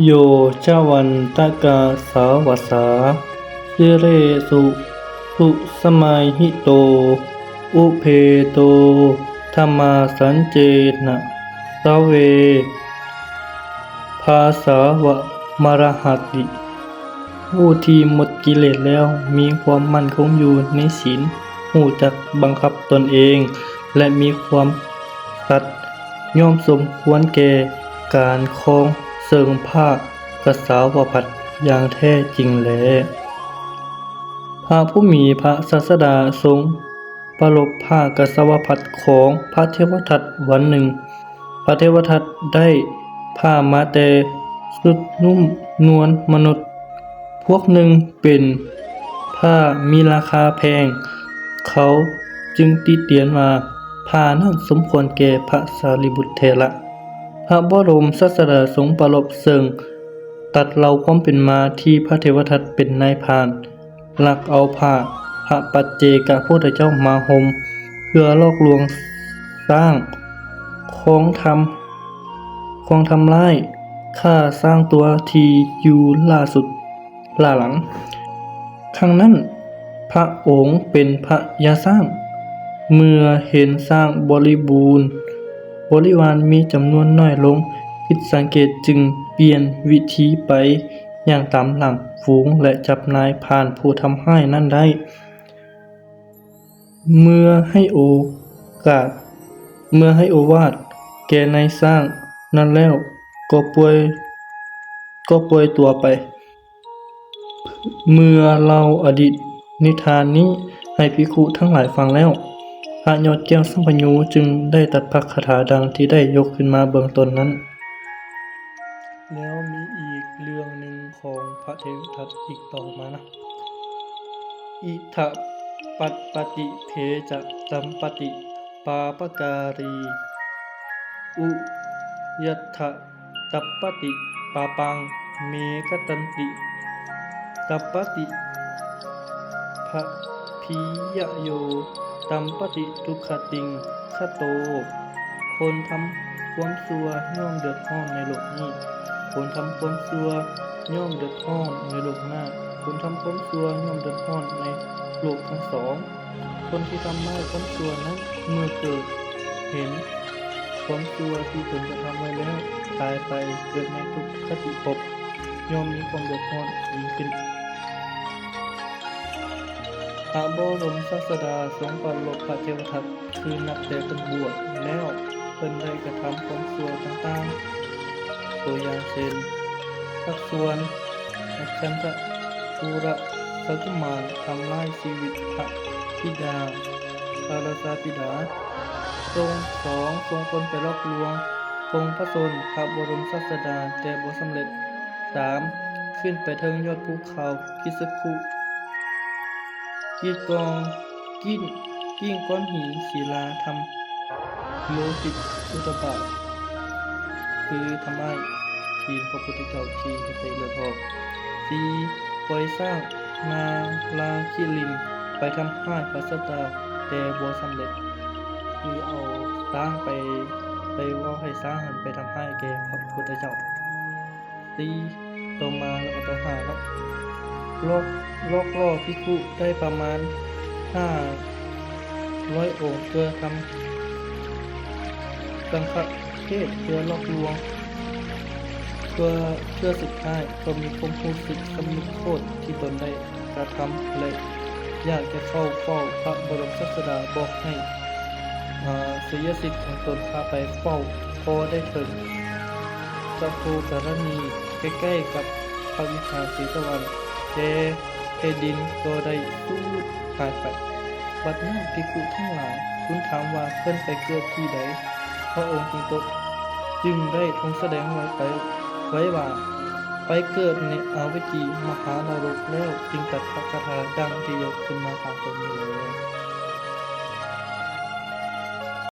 โยจวันตกาสาวสาสิเรสุสุสมัยหิโตอุเพโตธรรมาสัญเจนะสเวภาสาวะมรหัตติผู้ที่หมดกิเลสแล้วมีความมั่นคงอยู่ในศีลรู้จักบังคับตนเองและมีความสัตย์ย่อมสมควรแก่การครองเสริงผ้ากสาวพัสต์อย่างแท้จริงแลพระผู้มีพระศาสดาทรงประลบผ้ากสาวพัสต์ของพระเทวทัตวันหนึ่งพระเทวทัตได้ผ้ามาแต่สุดนุ่มนวลมนุษย์พวกหนึ่งเป็นผ้ามีราคาแพงเขาจึงติเตียนว่าผ้านั้นสมควรแก่พระสารีบุตรเถระพระบรมศาสดาทรงประลบเสริงตัดเล่าความเป็นมาที่พระเทวทัตเป็นนายพรานลักเอาผ้าพระปัจเจกพุทธเจ้ามาห่มเพื่อลอกลวงสร้างของทำร้ายข้าสร้างตัวที่อยู่ล่าสุดล่าหลังครั้งนั้นพระองค์เป็นพระยาสร้างเมื่อเห็นสร้างบริบูรณ์บริวารมีจำนวนน้อยลงผิดสังเกตจึงเปลี่ยนวิธีไปอย่างตามหลังฝูงและจับนายพรานผู้ทำให้นั่นได้เมื่อให้โอวาทแก่นายสร้างนั้นแล้วก็ป่วยตัวไปเมื่อเล่าอดีตนิทานนี้ให้ภิกขุทั้งหลายฟังแล้วพระยอดแก้วสัมปัญญูจึงได้ตรัสพระคาถาดังที่ได้ยกขึ้นมาเบื้องต้นนั้นแล้วมีอีกเรื่องหนึ่งของพระเทวทัตอีกต่อมานะอิทะปัตปติเพจะสัมปติปาปการีอุยัตถะตัปปติปาปังเมกตันติตัปปติภะพียโยตัมปติทุกขติงขโตคนทำความชั่วย่อมเดือดร้อนในโลกนี้คนทำความชั่วย่อมเดือดร้อนในโลกหน้าคนทำความชั่วย่อมเดือดร้อนในโลกทั้งสองคนที่ทำได้ความชั่วนั้นเมื่อเกิดเห็นความชั่วที่ตนกระทำไว้แล้วตายไปเกิดในทุกขติภพย่อมมีความเดือดร้อนยิ่งขึ้นพระบรมศาสดาทรงปรารภพระเทวทัตคือนับแต่เป็นบวชแล้วเป็นได้กระทำความชั่วต่างๆตัวอย่างเช่นสักส่วนคันธปุระสักุมารทำลายชีวิตพระธิดาพระราชาธิดาทรงคนไปลอกลวงองค์พระชนพระบรมศาสดาแต่บ่สำเร็จ 3. ขึ้นไปเทิงยอดภูเขาคิสคุกิ้งก้อนหินศิลาทำโลหิตอุตตบาทคือทำให้ทีนพระพุทธเจ้าที่ให้เลือดออก 4. ปล่อยสร้างนาลาคิลินไปทำให้พระสัตตาแต่บ่สำเร็จคือเอาสร้างไปว่าให้สร้างหันไปทำให้แก่พระพุทธเจ้า 4. ต่อมาแล้วก็ต่อหาครับลอกล่อภิกขุได้ประมาณ500 องค์เพื่อทำสังฆเทศเพื่อลอกลวงเพื่อสุดท้ายก็มีความรู้สึกสำนึกโทษที่ตนได้กระทำและอยากจะเข้าเฝ้าพระบรมศาสดาบอกให้เสียสิทธิ์ของตนพาไปเฝ้าพอได้ถึงจักรูกรณีใกล้ๆกับพระวิหารศรีตะวันแต่แผ่นดินก็ได้สูญหายไปบัดนั้นภิกขุทั้งหลายทูลถามว่าเพิ่นไปเกิดที่ใดพระองค์จึงได้ทรงแสดงไว้ว่าไปเกิดในอเวจีมหานรกแล้วจึงตัดพระคาถาดังที่ยกขึ้นมาข้างต้นนี้เลย